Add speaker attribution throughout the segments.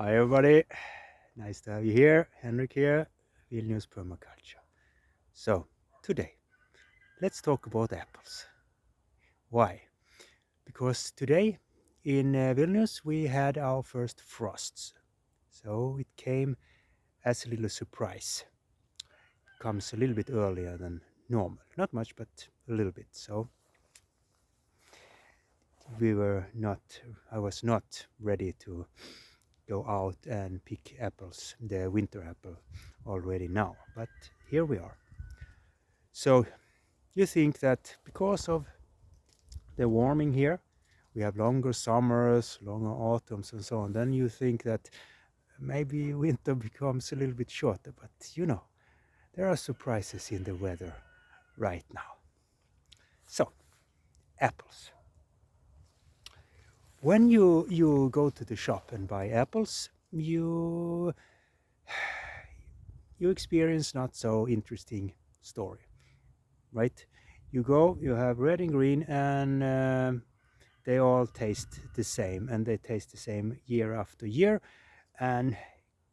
Speaker 1: Hi everybody, nice to have you here. Henrik here, Vilnius Permaculture. So today, let's talk about apples. Why? Because today in Vilnius we had our first frosts. So it came as a little surprise. Comes a little bit earlier than normal. Not much, but a little bit. So I was not ready to go out and pick apples, the winter apple, already now. But here we are. So you think that because of the warming here, we have longer summers, longer autumns and so on, then you think that maybe winter becomes a little bit shorter. But there are surprises in the weather right now. So, apples. When you go to the shop and buy apples, you experience not so interesting story, right? You go, you have red and green, and they all taste the same, and they taste the same year after year. And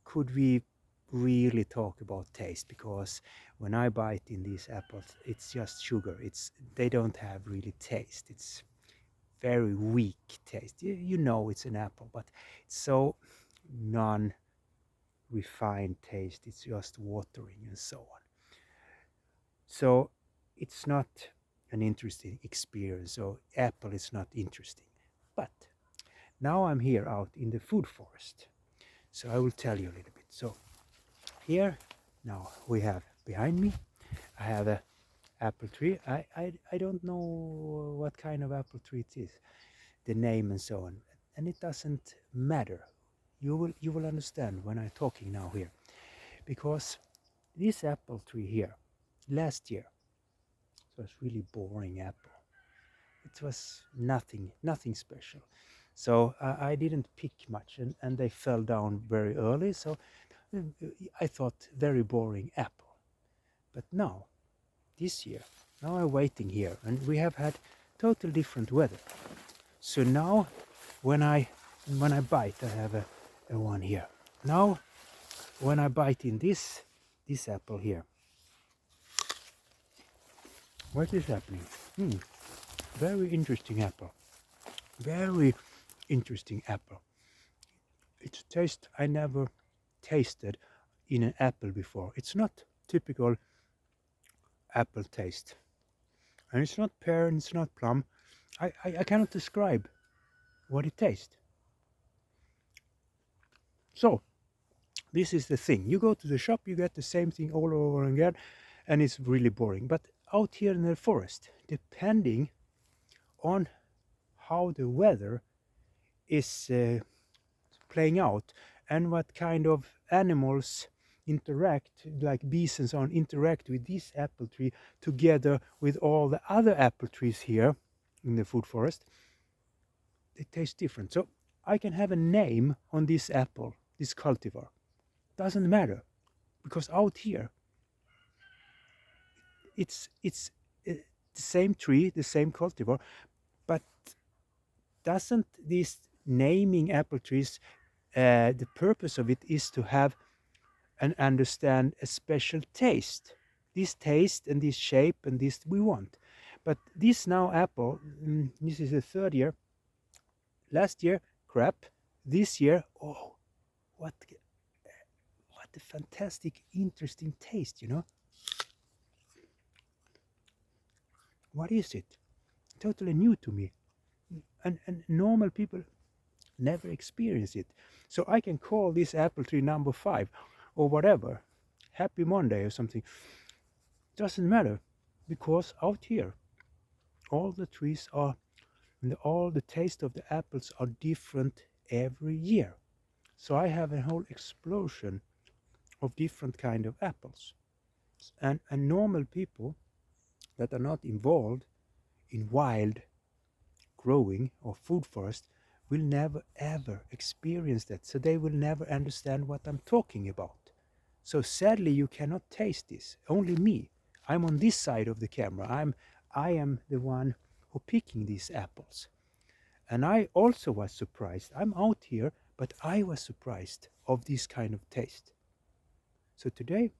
Speaker 1: could we really talk about taste? Because when I bite in these apples, it's just sugar. They don't have really taste. It's very weak taste. You know it's an apple, but it's so non-refined taste. It's just watering and so on. So it's not an interesting experience. So apple is not interesting. But now I'm here out in the food forest. So I will tell you a little bit. So here now we have behind me, I have a apple tree. I don't know what kind of apple tree it is, the name and so on. And it doesn't matter. You will understand when I'm talking now here. Because this apple tree here, last year, it was really boring apple. It was nothing special. So I didn't pick much, and they fell down very early. So I thought very boring apple. But now, this year, now I'm waiting here, and we have had total different weather. So now, when I bite, I have a one here. Now, when I bite in this apple here, what is happening? Very interesting apple. Very interesting apple. It's a taste I never tasted in an apple before. It's not typical apple taste. And it's not pear and it's not plum. I cannot describe what it tastes. So, this is the thing. You go to the shop, you get the same thing all over again, and it's really boring. But out here in the forest, depending on how the weather is playing out and what kind of animals interact, like bees and so on, interact with this apple tree together with all the other apple trees here in the food forest, they taste different. So I can have a name on this apple, this cultivar. Doesn't matter, because out here it's the same tree, the same cultivar, but doesn't this naming apple trees, the purpose of it is to have and understand a special taste. This taste and this shape and this we want. But this now apple, this is the third year. Last year, crap. This year, oh, what a fantastic, interesting taste, What is it? Totally new to me. And normal people never experience it. So I can call this apple tree number 5 or whatever. Happy Monday or something. Doesn't matter, because out here all the trees are, and all the taste of the apples are different every year. So I have a whole explosion of different kind of apples. And normal people that are not involved in wild growing or food forest will never ever experience that. So they will never understand what I'm talking about. So sadly you cannot taste this. Only me. I'm on this side of the camera. I am the one who picking these apples. And I also was surprised. I'm out here but I was surprised of this kind of taste. So today,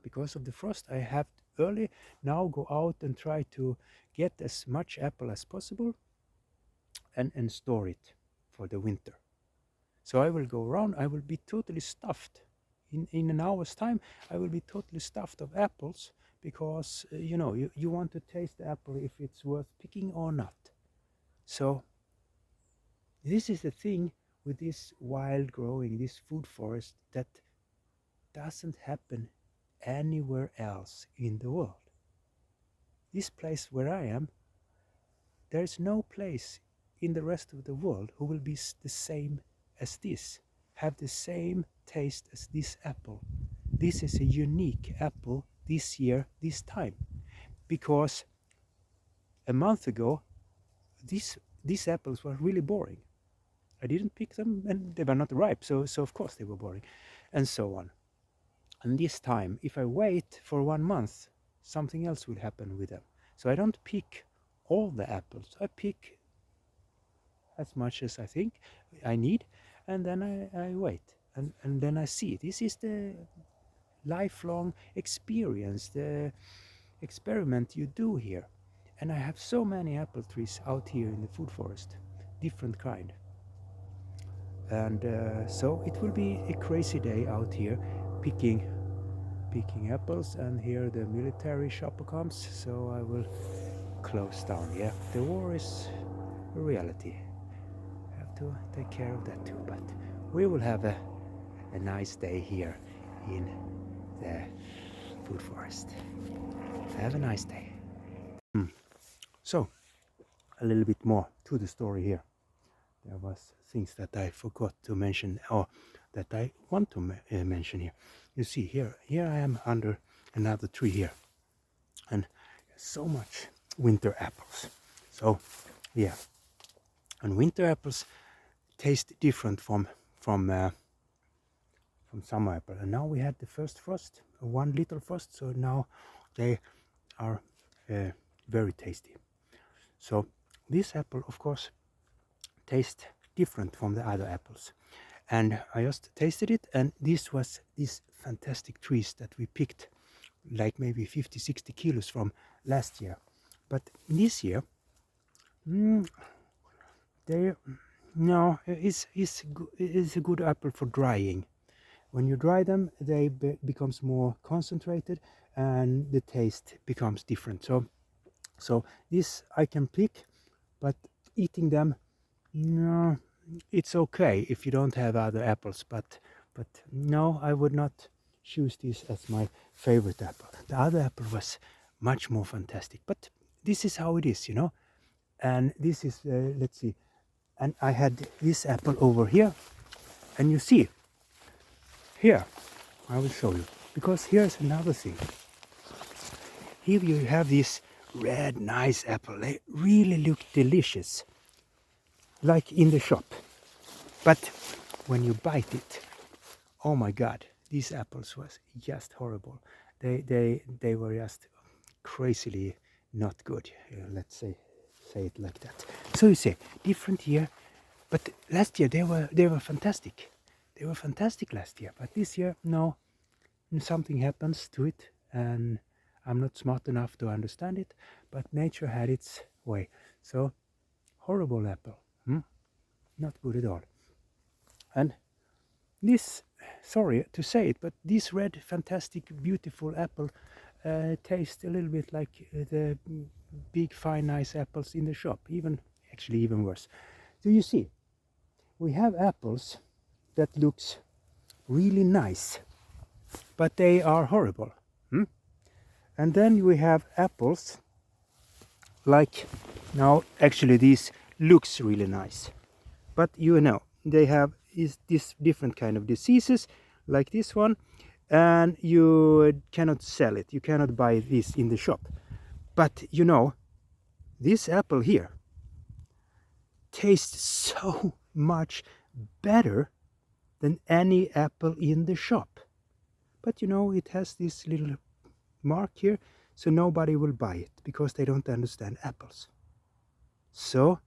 Speaker 1: because of the frost, I have early now go out and try to get as much apple as possible and store it for the winter. So I will go around, I will be totally stuffed. In an hour's time, I will be totally stuffed of apples because, you want to taste the apple if it's worth picking or not. So this is the thing with this wild growing, this food forest that doesn't happen anywhere else in the world. This place where I am, there is no place in the rest of the world who will be the same as this, have the same taste as this apple. This is a unique apple this year, this time, because a month ago, these apples were really boring. I didn't pick them and they were not ripe, so of course they were boring, and so on. And this time, if I wait for 1 month, something else will happen with them. So I don't pick all the apples. I pick as much as I think I need, and then I wait. And then I see. This is the lifelong experience, the experiment you do here. And I have so many apple trees out here in the food forest, different kind. And so it will be a crazy day out here picking apples, and here the military shopper comes, so I will close down. Yeah, the war is a reality. I have to take care of that too, but we will have a nice day here in the food forest. Have a nice day. So, a little bit more to the story here. There was things that I forgot to mention, or that I want to mention here. You see, here I am under another tree here, and so much winter apples. So, yeah, and winter apples taste different from summer apple. And now we had the first frost, one little frost, so now they are very tasty. So this apple, of course, tastes different from the other apples. And I just tasted it, and this was these fantastic trees that we picked like maybe 50-60 kilos from last year. But this year, it's a good apple for drying. When you dry them, they becomes more concentrated, and the taste becomes different. So this I can pick, but eating them, no, it's okay if you don't have other apples. But no, I would not choose this as my favorite apple. The other apple was much more fantastic. But this is how it is, And this is let's see. And I had this apple over here, and you see, here, I will show you, because here's another thing. Here you have this red, nice apple. They really look delicious, like in the shop. But when you bite it, oh my God, these apples was just horrible. They were just crazily not good. Let's say it like that. So you see, different year, but last year they were fantastic. They were fantastic last year, but this year, no, something happens to it, and I'm not smart enough to understand it, but nature had its way. So, horrible apple, not good at all. And this, sorry to say it, but this red, fantastic, beautiful apple tastes a little bit like the big, fine, nice apples in the shop, actually even worse. So you see, we have apples that looks really nice, but they are horrible. And then we have apples like, now actually this looks really nice, but they have this different kind of diseases, like this one, and you cannot sell it, you cannot buy this in the shop. But this apple here tastes so much better than any apple in the shop. But it has this little mark here, so nobody will buy it because they don't understand apples. So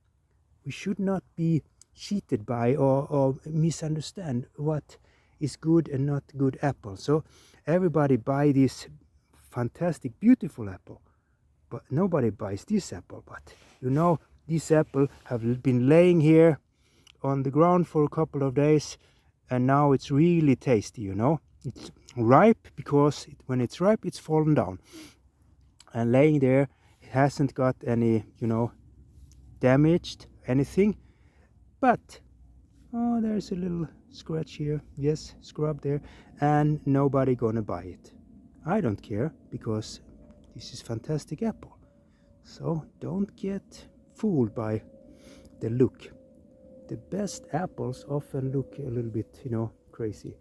Speaker 1: we should not be cheated by or misunderstand what is good and not good apple. So everybody buy this fantastic, beautiful apple, but nobody buys this apple. But you know, this apple have been laying here on the ground for a couple of days, and now it's really tasty. You know, it's ripe because when it's ripe, it's fallen down and laying there. It hasn't got any, you know, damaged anything, but oh, there's a little scratch here. Yes, scrub there, and nobody gonna buy it. I don't care because this is fantastic apple. So don't get fooled by the look. The best apples often look a little bit, you know, crazy.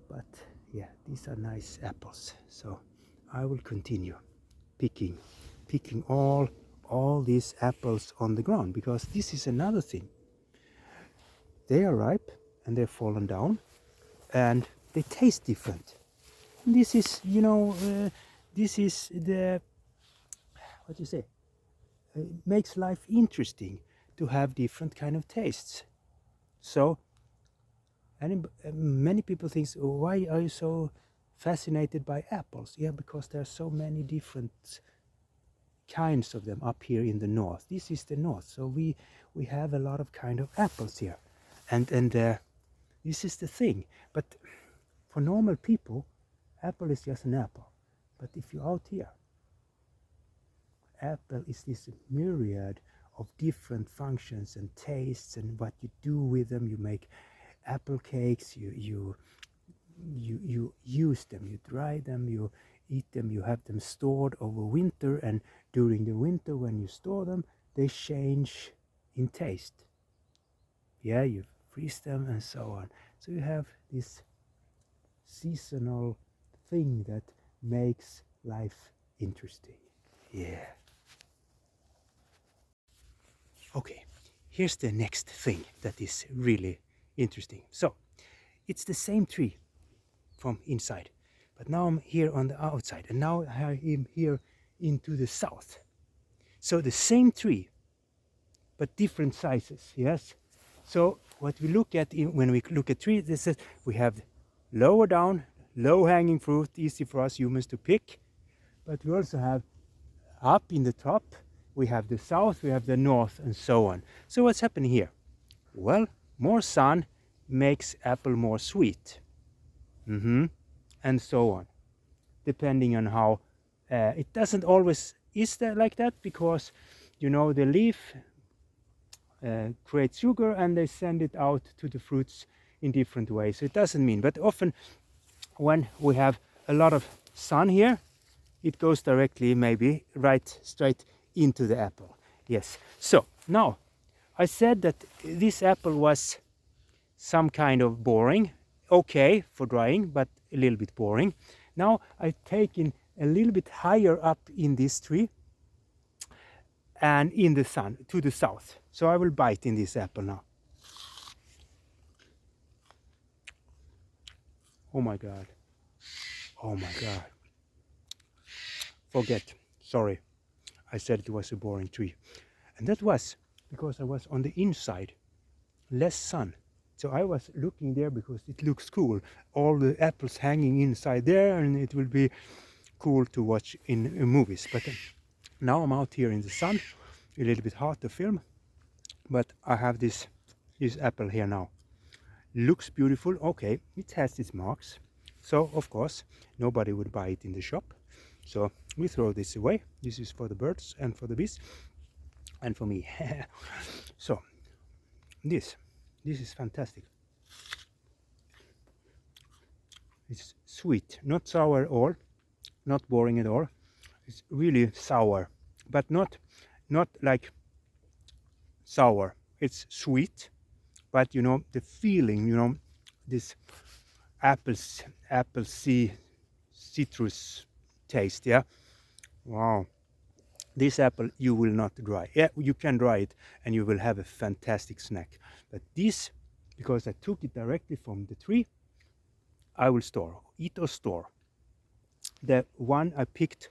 Speaker 1: But yeah, these are nice apples. So I will continue picking all these apples on the ground, because this is another thing. They are ripe and they're fallen down and they taste different. This is, you know, this is the, what do you say, makes life interesting to have different kind of tastes. So many people think, oh, why are you so fascinated by apples? Yeah, because there are so many different kinds of them up here in the north. This is the north, so we have a lot of kind of apples here, and this is the thing. But for normal people, apple is just an apple. But if you're out here, apple is this myriad of different functions and tastes, and what you do with them. You make apple cakes, you use them, you dry them, you eat them, you have them stored over winter, and during the winter when you store them, they change in taste. Yeah, you freeze them and so on. So you have this seasonal thing that makes life interesting. Yeah. Okay, here's the next thing that is really interesting. So it's the same tree from inside, but now I'm here on the outside, and now I am here into the south. So the same tree, but different sizes. Yes. So what we look at when we look at trees, this is, we have lower down, low hanging fruit, easy for us humans to pick, but we also have up in the top, we have the south, we have the north, and so on. So what's happening here? Well, more sun makes apple more sweet, and so on, depending on how. It doesn't always is that like that, because you know the leaf creates sugar and they send it out to the fruits in different ways. So it doesn't mean, but often when we have a lot of sun here, it goes directly, maybe right straight into the apple. Yes. So now I said that this apple was some kind of boring, okay for drying, but a little bit boring. Now I've taken a little bit higher up in this tree and in the sun to the south. So I will bite in this apple now. Oh my God. Oh my God. Forget. Sorry. I said it was a boring tree. And that was because I was on the inside, less sun. So I was looking there because it looks cool. All the apples hanging inside there, and it will be cool to watch in movies. But now I'm out here in the sun, a little bit hard to film, but I have this apple here now. Looks beautiful. Okay, it has its marks. So of course nobody would buy it in the shop. So we throw this away. This is for the birds and for the bees and for me. So this is fantastic. It's sweet, not sour at all, not boring at all. It's really sour, but not like sour. It's sweet, but you know the feeling, you know, this apple citrus taste. Yeah, wow. This apple you will not dry. Yeah, you can dry it and you will have a fantastic snack. But this, because I took it directly from the tree, I will eat or store. The one I picked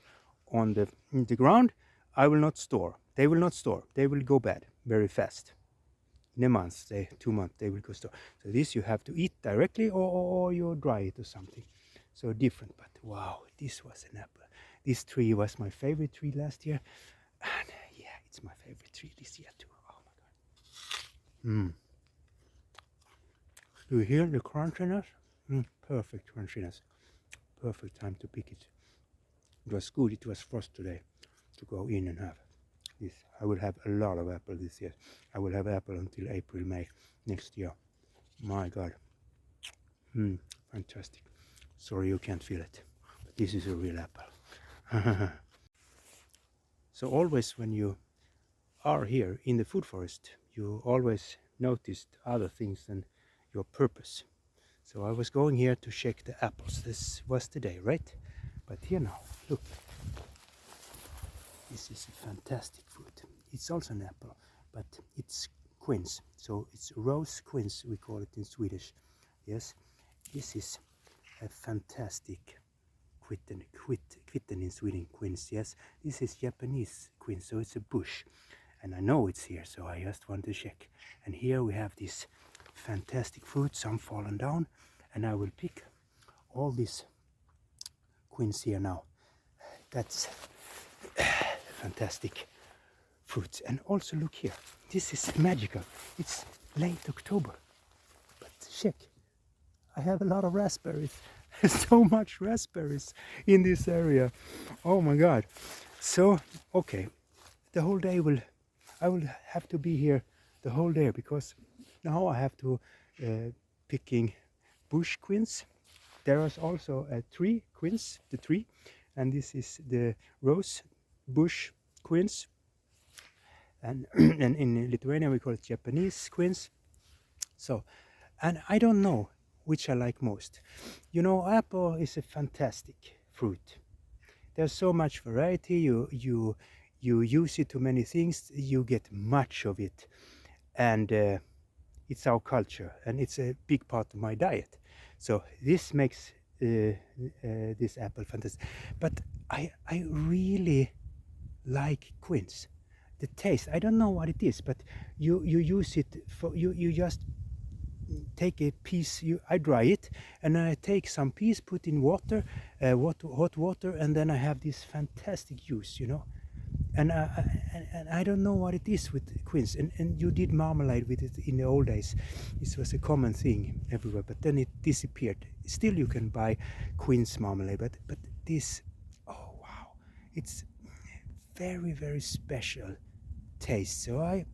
Speaker 1: on the ground, I will not store. They will not store. They will go bad very fast. in a month, 2 months, they will go store. So this you have to eat directly, or you dry it or something. So different, but wow, this was an apple. This tree was my favorite tree last year, and yeah, it's my favorite tree this year too. Oh my god. Do you hear the crunchiness? Perfect crunchiness. Perfect time to pick it. It was good. It was frost today to go in and have this. I will have a lot of apple this year. I will have apple until April, May next year. My God. Fantastic. Sorry you can't feel it, but this is a real apple. So always when you are here in the food forest, you always noticed other things than your purpose. So I was going here to check the apples. This was the day, right? But here now, look. This is a fantastic fruit. It's also an apple, but it's quince. So it's rose quince, we call it in Swedish. Yes, this is a fantastic quitten in Sweden, quince. Yes, this is Japanese quince, so it's a bush. And I know it's here, so I just want to check. And here we have this fantastic fruit, some fallen down, and I will pick all these quince here now. That's fantastic fruits. And also look here, this is magical. It's late October, but check, I have a lot of raspberries. So much raspberries in this area. Oh my god. So okay, the whole day I will have to be here the whole day, because now I have to picking bush quince. There is also a tree quince, the tree, and this is the rose bush quince, and and in Lithuania we call it Japanese quince. So, and I don't know which I like most. You know, apple is a fantastic fruit. There's so much variety. You use it to many things. You get much of it, and it's our culture, and it's a big part of my diet. So this makes this apple fantastic. But I really like quince. The taste, I don't know what it is, but you use it for you just take a piece. I dry it, and I take some piece, put in water, hot water, and then I have this fantastic juice, you know. And I don't know what it is with quince. And you did marmalade with it in the old days. This was a common thing everywhere, but then it disappeared. Still, you can buy quince marmalade, but this, oh wow, it's very special taste. So I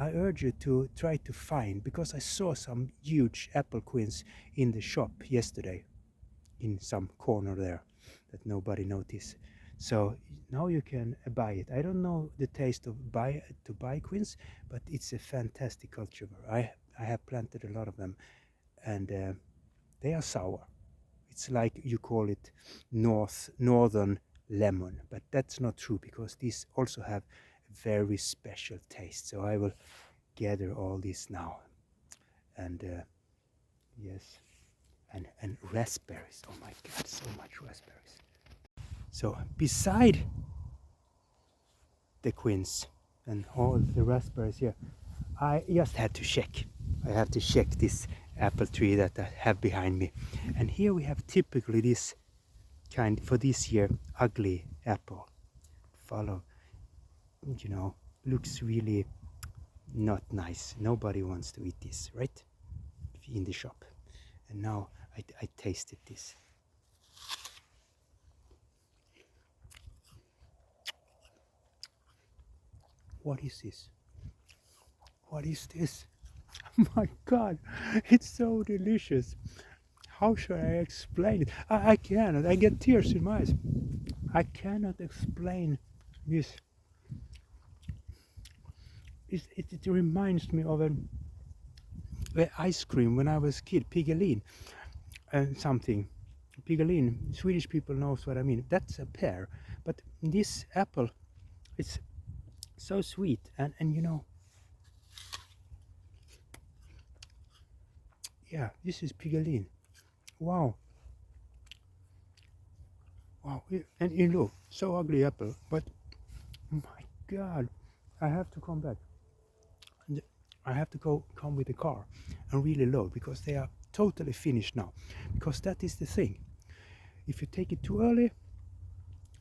Speaker 1: urge you to try to find, because I saw some huge apple quince in the shop yesterday in some corner there that nobody noticed. So now you can buy it. I don't know the taste of buy quince, but it's a fantastic cultivar. I have planted a lot of them, and they are sour. It's like you call it northern lemon, but that's not true, because these also have very special taste. So I will gather all this now, and yes, and raspberries. Oh my god, so much raspberries. So beside the quince and all the raspberries here, I just had to check. I have to check this apple tree that I have behind me, and here we have typically this kind, for this year, ugly apple. Follow, you know, looks really not nice. Nobody wants to eat this, right? In the shop. And now I tasted this. What is this? What is this? My god, it's so delicious. How should I explain it? I cannot. I get tears in my eyes. I cannot explain this. It reminds me of an ice cream when I was a kid, Piggelin, and something. Piggelin, Swedish people knows what I mean. That's a pear, but this apple, it's so sweet, and you know, yeah, this is Piggelin. Wow, wow, and you know, so ugly apple, but my God, I have to come back. I have to come with the car and really load because they are totally finished now. Because that is the thing. If you take it too early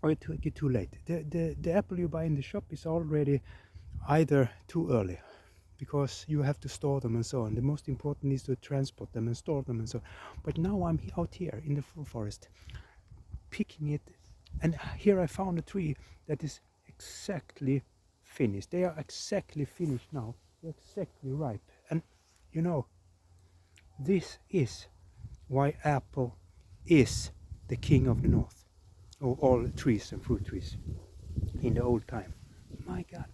Speaker 1: or you take it too late, the apple you buy in the shop is already either too early because you have to store them and so on. The most important is to transport them and store them and so on. But now I'm out here in the forest picking it, and here I found a tree that is exactly finished. They are exactly finished now. They're exactly ripe. And you know, this is why apple is the king of the north of all trees and fruit trees in the old time. My God,